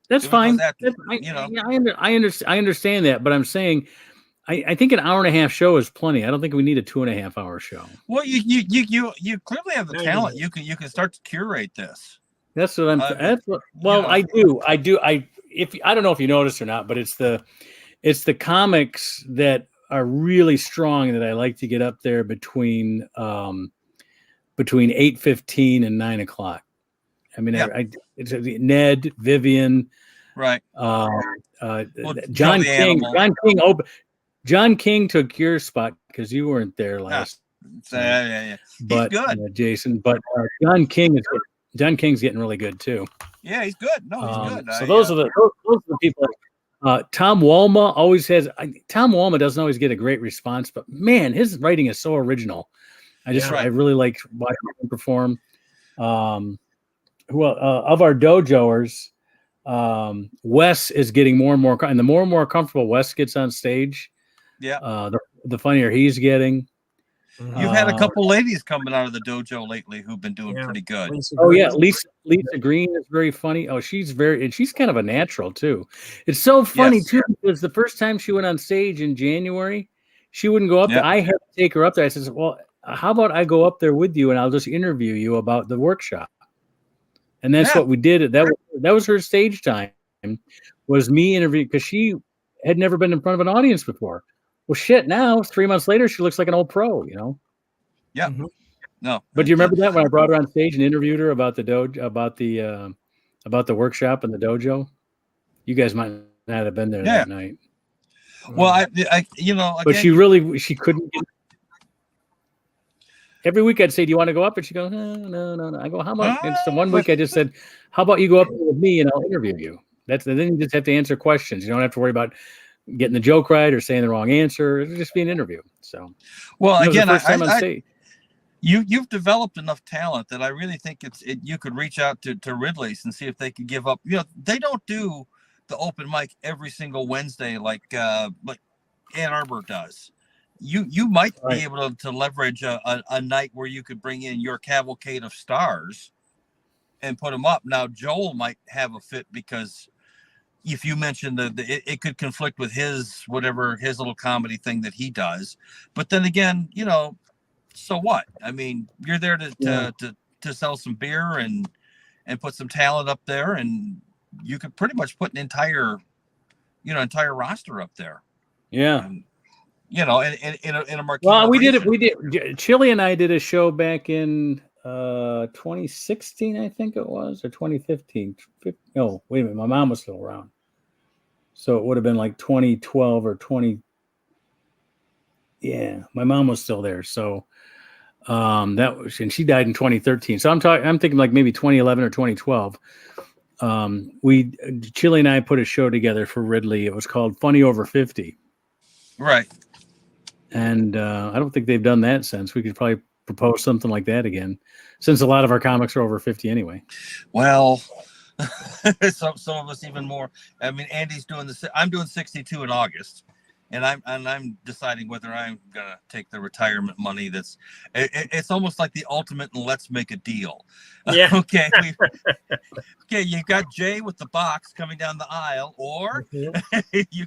That's fine. I understand that, but I'm saying, I think an hour and a half show is plenty. I don't think we need a 2.5 hour show. Well, you clearly have the talent. You can start to curate this. That's what I'm. I do. I don't know if you noticed or not, but it's the comics that are really strong that I like to get up there between 8:15 and 9 o'clock. I mean, it's Ned, Vivian, right? John King. John King took your spot because you weren't there last. Yeah. But he's good. Jason. But John King's getting really good too. Yeah, he's good. No, he's good. So those are the people. Tom Walma Tom Walma doesn't always get a great response, but man, his writing is so original. I really like watching him perform. Of our dojoers, Wes is getting more and more, and the more comfortable Wes gets on stage, the funnier he's getting. You've had a couple ladies coming out of the dojo lately who've been doing pretty good. Lisa Green is very funny. Oh, she's kind of a natural too. It's so funny too, because the first time she went on stage in January, she wouldn't go up there. I had to take her up there. I said, well, how about I go up there with you and I'll just interview you about the workshop? And that's what we did. That was her stage time. was me interviewing because she had never been in front of an audience before. Well, shit, now 3 months later, she looks like an old pro, you know? Yeah. Mhm. No. But do you remember that when I brought her on stage and interviewed her about the dojo, about the workshop and the dojo? You guys might not have been there Yeah. that night. Well, I you know, But again, she couldn't get. Every week I'd say, "Do you want to go up?" And she goes, "No." I go, "How about?" And so one week I just said, "How about you go up with me and I'll interview you?" Then you just have to answer questions. You don't have to worry about getting the joke right or saying the wrong answer. It'll just be an interview. So, well, it was again, the first time on stage. you've developed enough talent that I really think you could reach out to Ridley's and see if they could give up. You know, they don't do the open mic every single Wednesday like Ann Arbor does. You might Right. be able to leverage a night where you could bring in your cavalcade of stars and put them up. Now Joel might have a fit because if you mentioned it could conflict with his little comedy thing that he does. But then again, you know, so what? I mean, you're there to sell some beer and put some talent up there, and you could pretty much put an entire roster up there. Yeah. And, you know, in a marquee. Well, we did. Chili and I did a show back in 2016, I think it was, or 2015. No, wait a minute. My mom was still around. So it would have been like 2012 or 20. Yeah, my mom was still there. So that was, and she died in 2013. So I'm thinking like maybe 2011 or 2012. Chili and I put a show together for Ridley. It was called Funny Over 50. Right. And I don't think they've done that since. We could probably propose something like that again, since a lot of our comics are over 50 anyway. Well, some of us even more. I mean, Andy's doing I'm doing 62 in August, and I'm deciding whether I'm gonna take the retirement money. It's almost like the ultimate let's make a deal. Yeah. Okay. Okay, you got Jay with the box coming down the aisle, or you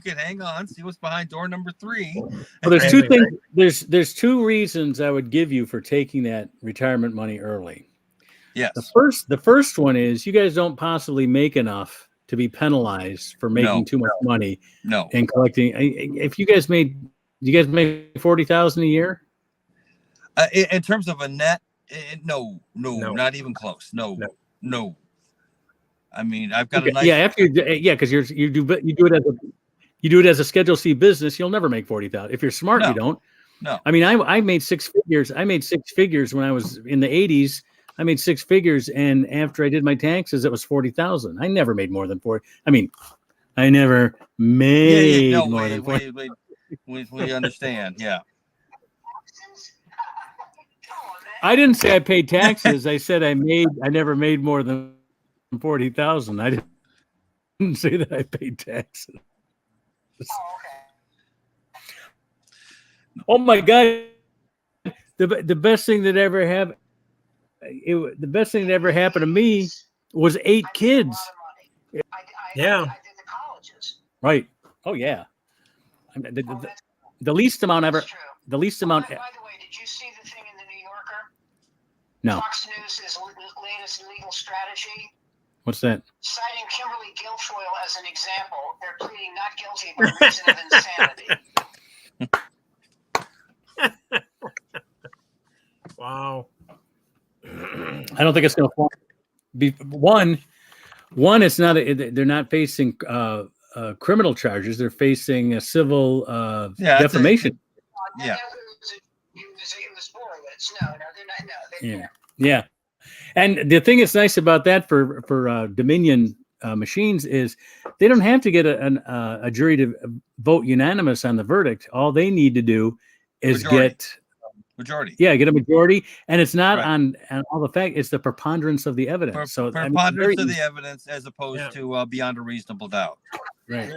can hang on, see what's behind door number 3. Well, there's two things. There's two reasons I would give you for taking that retirement money early. Yes. The first one is you guys don't possibly make enough to be penalized for making too much money. No. And collecting. If you guys make $40,000 a year? In terms of a net, no, not even close. No. I mean, I've got a nice. Yeah, because you do it as a Schedule C business. You'll never make $40,000 if you're smart. You don't. No. I mean, I made 6 figures. I made 6 figures when I was in the 80s. I made 6 figures, and after I did my taxes, it was $40,000. I never made more than 40. I mean, I never made more than 40. We understand. Yeah. I didn't say I paid taxes. I said I never made more than 40,000. I didn't say that I paid taxes. Oh my God! The best thing that ever happened. The best thing that ever happened to me was 8 kids. Yeah. I did the colleges. Right. Oh yeah. The least amount ever. The least amount. By the way, did you see the thing in the New Yorker? No. Fox News' latest legal strategy. What's that? Citing Kimberly Guilfoyle as an example, they're pleading not guilty by reason of insanity. Wow. I don't think it's going to be one. It's not. They're not facing criminal charges. They're facing a civil defamation. Yeah. It was Borowitz. No, they're not. No. Yeah. And the thing that's nice about that for Dominion machines is they don't have to get a jury to vote unanimous on the verdict. All they need to do is get majority. Yeah, get a majority, and it's not on all the fact. It's the preponderance of the evidence. Preponderance of the evidence, as opposed to beyond a reasonable doubt. Right.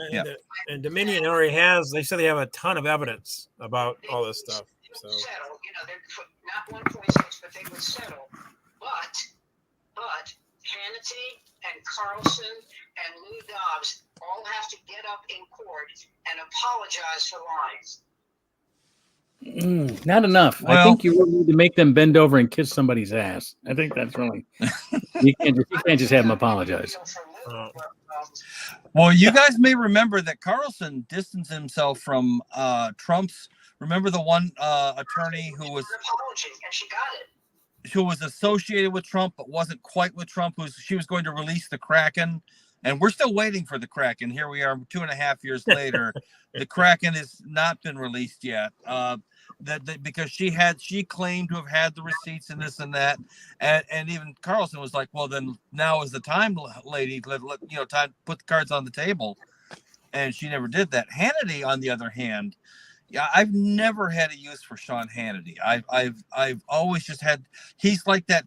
And Dominion already has. They said they have a ton of evidence about all this stuff. So settle, they're not 1.6, but they would settle. But Hannity and Carlson and Lou Dobbs all have to get up in court and apologize for lying. Not enough. I think you really need to make them bend over and kiss somebody's ass. I think that's really you can't just have them apologize. Well, you guys may remember that Carlson distanced himself from Trump's. Remember the one attorney who was apology, and she got it. Who was associated with Trump but wasn't quite with Trump. She was going to release the Kraken, and we're still waiting for the Kraken. Here we are, 2.5 years later. The Kraken has not been released yet. Because she claimed to have had the receipts and this and that, and even Carlson was like, well, then now is the time, lady, time to put the cards on the table, and she never did that. Hannity, on the other hand, yeah, I've never had a use for Sean Hannity. I've always just had. He's like that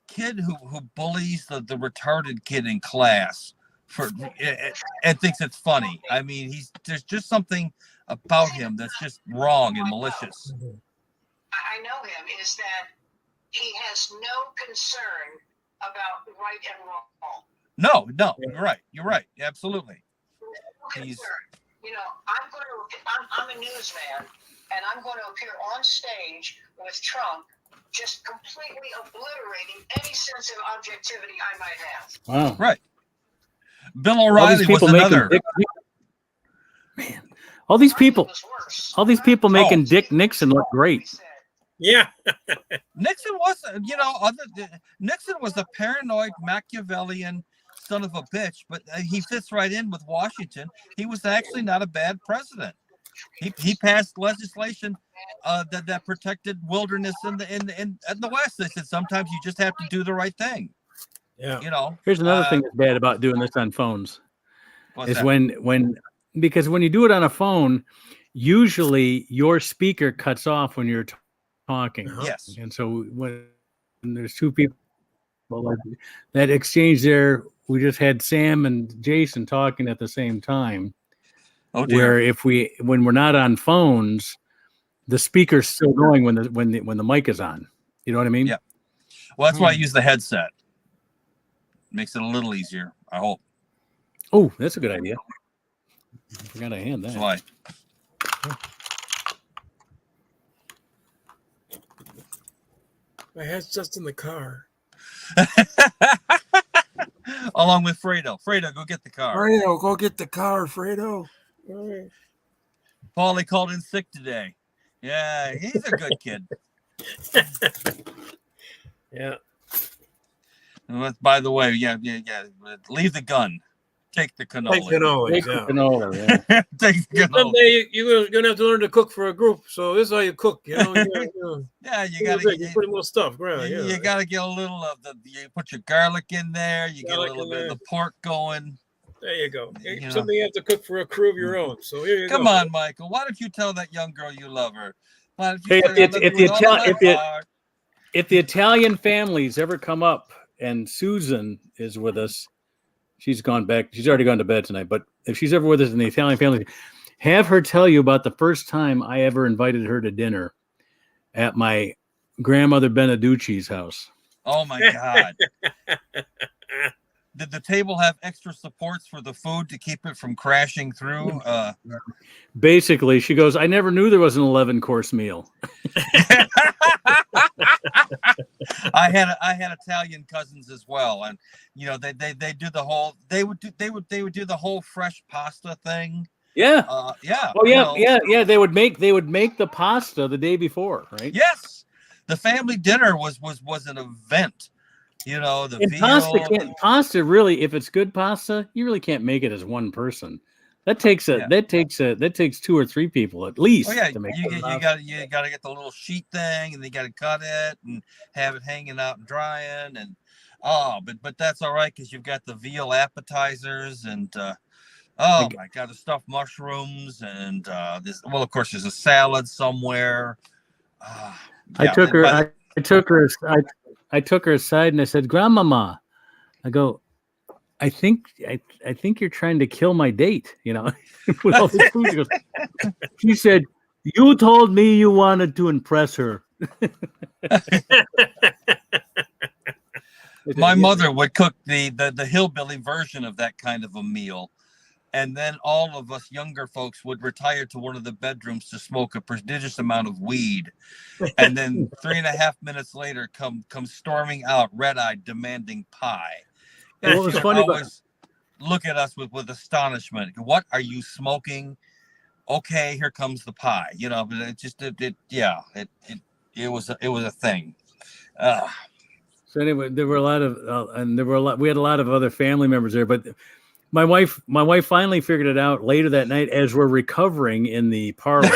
kid who bullies the retarded kid in class and thinks it's funny. I mean, there's just something about him that's just wrong and malicious. I know him is that he has no concern about right and wrong. No, you're right, absolutely. He's. I'm a newsman, and I'm going to appear on stage with Trump, just completely obliterating any sense of objectivity I might have. Wow. Right. Bill O'Reilly was another. Man, all these people making Dick Nixon look great. Yeah. Nixon was a paranoid Machiavellian son of a bitch, but he fits right in with Washington. He was actually not a bad president. He passed legislation that protected wilderness in the West. They said sometimes you just have to do the right thing. Yeah. Here's another thing that's bad about doing this on phones. What's that? Because when you do it on a phone, usually your speaker cuts off when you're talking. Yes. And so when there's two people that exchange there, we just had Sam and Jason talking at the same time. Oh dear. Where when we're not on phones, the speaker's still going when the mic is on. You know what I mean? Yeah. Well, that's why I use the headset. Makes it a little easier, I hope. Oh, that's a good idea. I forgot to hand that. That's why. My head's just in the car. Along with Fredo. Fredo, go get the car. Fredo, go get the car, Fredo. All right. Paulie called in sick today. Yeah, he's a good kid. Yeah. By the way, yeah. Leave the gun. Take the cannoli. Take cannoli. Take the canola, yeah. Take the cannoli. Someday you're gonna have to learn to cook for a group. So this is how you cook. Yeah, you gotta put more stuff. Right? You gotta get a little of you put your garlic in there. You get a little bit of the pork going. There you go. Something you have to cook for a crew of your own. So here you go. Come on, Michael. Why don't you tell that young girl you love her? Why don't you if the Italian families ever come up and Susan is with us, she's gone back. She's already gone to bed tonight. But if she's ever with us in the Italian family, have her tell you about the first time I ever invited her to dinner at my grandmother Beneducci's house. Oh my God. Did the table have extra supports for the food to keep it from crashing through? Basically, she goes, I never knew there was an 11-course meal. I had Italian cousins as well, and they do the whole they would do the whole fresh pasta thing. Yeah. Yeah. Oh yeah. They would make the pasta the day before, right? Yes. The family dinner was an event. Pasta really, if it's good pasta, you really can't make it as one person. That takes 2 or 3 people at least. Oh yeah, to make you got to get the little sheet thing, and they got to cut it and have it hanging out and drying, and but that's all right because you've got the veal appetizers and my God, the stuffed mushrooms and of course there's a salad somewhere. I took her aside and I said, Grandmama, I go, I think you're trying to kill my date, with all this food. She goes, she said, you told me you wanted to impress her. My mother would cook the hillbilly version of that kind of a meal. And then all of us younger folks would retire to one of the bedrooms to smoke a prodigious amount of weed. And then 3.5 minutes later, come storming out, red-eyed, demanding pie. What was funny look at us with astonishment. What are you smoking? Okay, here comes the pie. You know, but it just it was a thing. So anyway, there were a lot of we had a lot of other family members there, but my wife finally figured it out later that night as we're recovering in the parlor.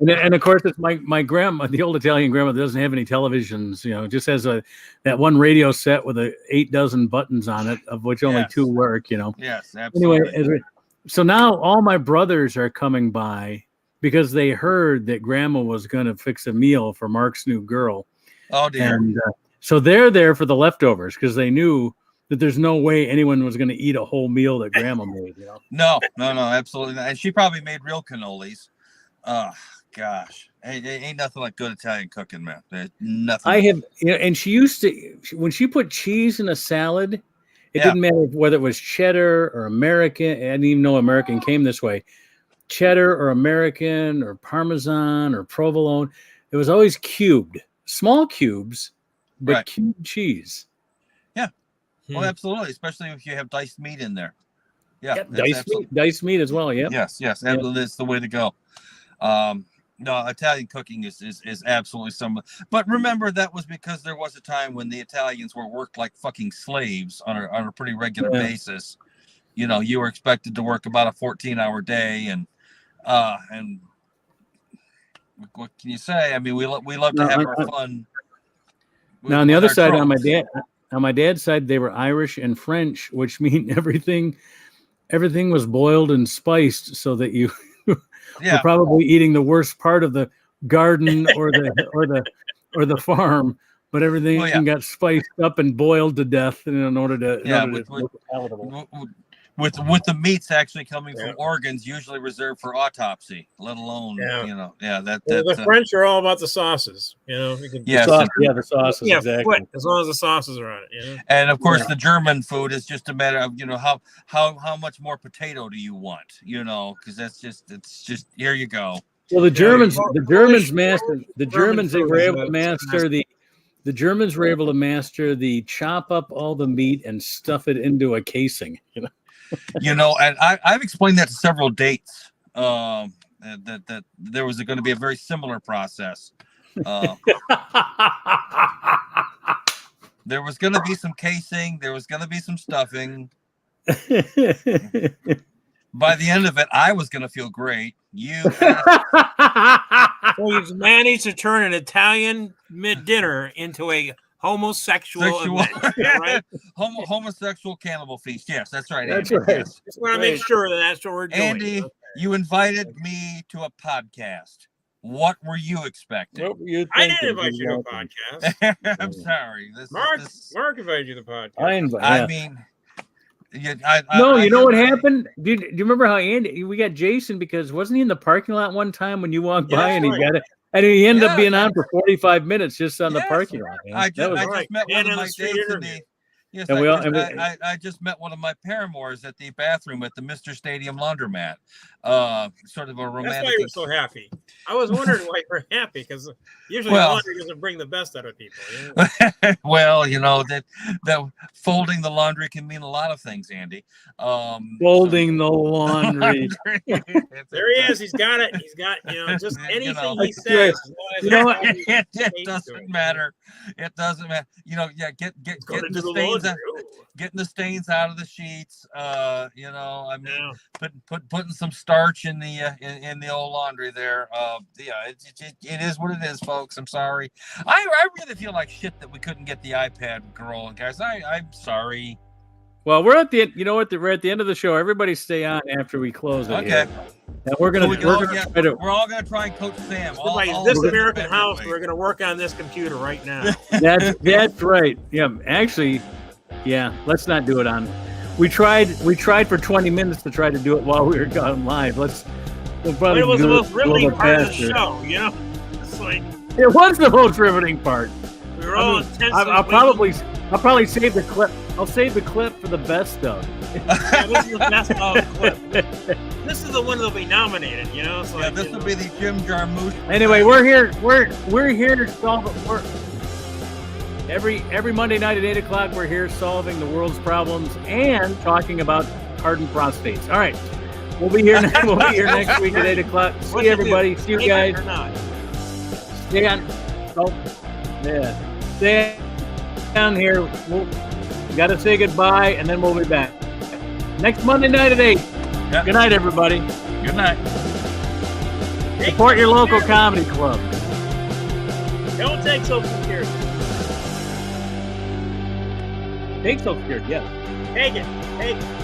and of course, it's my grandma, the old Italian grandmother, doesn't have any televisions, you know, just has that one radio set with 8 dozen buttons on it, of which only 2 work, you know. Yes, absolutely. Anyway, so now all my brothers are coming by because they heard that grandma was going to fix a meal for Mark's new girl. Oh dear. And so they're there for the leftovers because they knew that there's no way anyone was going to eat a whole meal that grandma made, you know? No, absolutely not. And she probably made real cannolis. Oh, gosh. Ain't nothing like good Italian cooking, man. There's nothing. I have, you know, and she used to, when she put cheese in a salad, it didn't matter whether it was cheddar or American. I didn't even know American came this way. Cheddar or American or Parmesan or provolone. It was always cubed, small cubes, but cubed cheese. Yeah. Well, absolutely. Especially if you have diced meat in there. Yeah. Diced meat as well. Yeah. Yes. Absolutely. It's the way to go. No, Italian cooking is absolutely some. But remember, that was because there was a time when the Italians were worked like fucking slaves on a pretty regular basis. You know, you were expected to work about a 14-hour day, and what can you say? I mean, we love to have our fun. Now on the other side, on my dad's side, they were Irish and French, which mean everything was boiled and spiced so that you. We're probably eating the worst part of the garden or the farm, but everything got spiced up and boiled to death in order to make it palatable. With the meats actually coming from organs usually reserved for autopsy, let alone the French are all about the sauces, you know. The sauces, exactly. As long as the sauces are on it, you know? And of course, the German food is just a matter of, you know, how much more potato do you want, you know, because it's just here you go. Well, the Germans were able to master the chop up all the meat and stuff it into a casing, you know. You know, and I've explained that to several dates. That there was going to be a very similar process. There was going to be some casing. There was going to be some stuffing. By the end of it, I was going to feel great. You managed to turn an Italian mid-dinner into a homosexual event, right? Homosexual cannibal feast. Yes, that's right. That's Andy. right. Yes. Just want to make sure that's what we're doing. Andy, you invited me to a podcast. What were you expecting? I didn't invite you to a podcast. I'm sorry. Mark invited you to the podcast. I mean, you know what happened? Do you remember how Andy? We got Jason because wasn't he in the parking lot one time when you walked by and he got it? And he ended up being on for 45 minutes just on the parking lot. Man. I just met one of my dates I just met one of my paramours at the bathroom at the Mr. Stadium laundromat. Sort of a romantic. That's why you were so happy. I was wondering why you were happy because usually laundry doesn't bring the best out of people. You know? Well, you know that folding the laundry can mean a lot of things, Andy. Folding the laundry. There he is. He's got it. He's got just anything he says. You know what? It doesn't matter. It doesn't matter. You know, getting the stains. Getting the stains out of the sheets, I mean, putting some starch in the old laundry there. It is what it is, folks. I'm sorry. I really feel like shit that we couldn't get the iPad rolling, guys. I'm sorry. Well, we're at the we're at the end of the show. Everybody stay on after we close it. Okay. And we're all gonna try and coach Sam. This American house, we're gonna work on this computer right now. That's right. Yeah, actually. Yeah, let's not do it on. We tried for 20 minutes to try to do it while we were going live. We'll probably it was the most riveting part of the show, you know. It's like it was the most riveting part. We were all intensely. I'll probably save the clip. I'll save the clip for the best of. This is the best of clip. This is the one that'll be nominated. You know. So this will be the Jim Jarmusch. Anyway, we're here. We're here to solve it. Every Monday night at 8 o'clock, we're here solving the world's problems and talking about hardened prostates. All right. We'll be here next week at 8 o'clock. See you, everybody. See you guys. Or not? Stay on. Oh, yeah. Stay down here. We got to say goodbye, and then we'll be back. Next Monday night at 8. Yeah. Good night, everybody. Good night. Support your local comedy club. Don't take Social Security. Take Social Security, yes. Take it. Take it.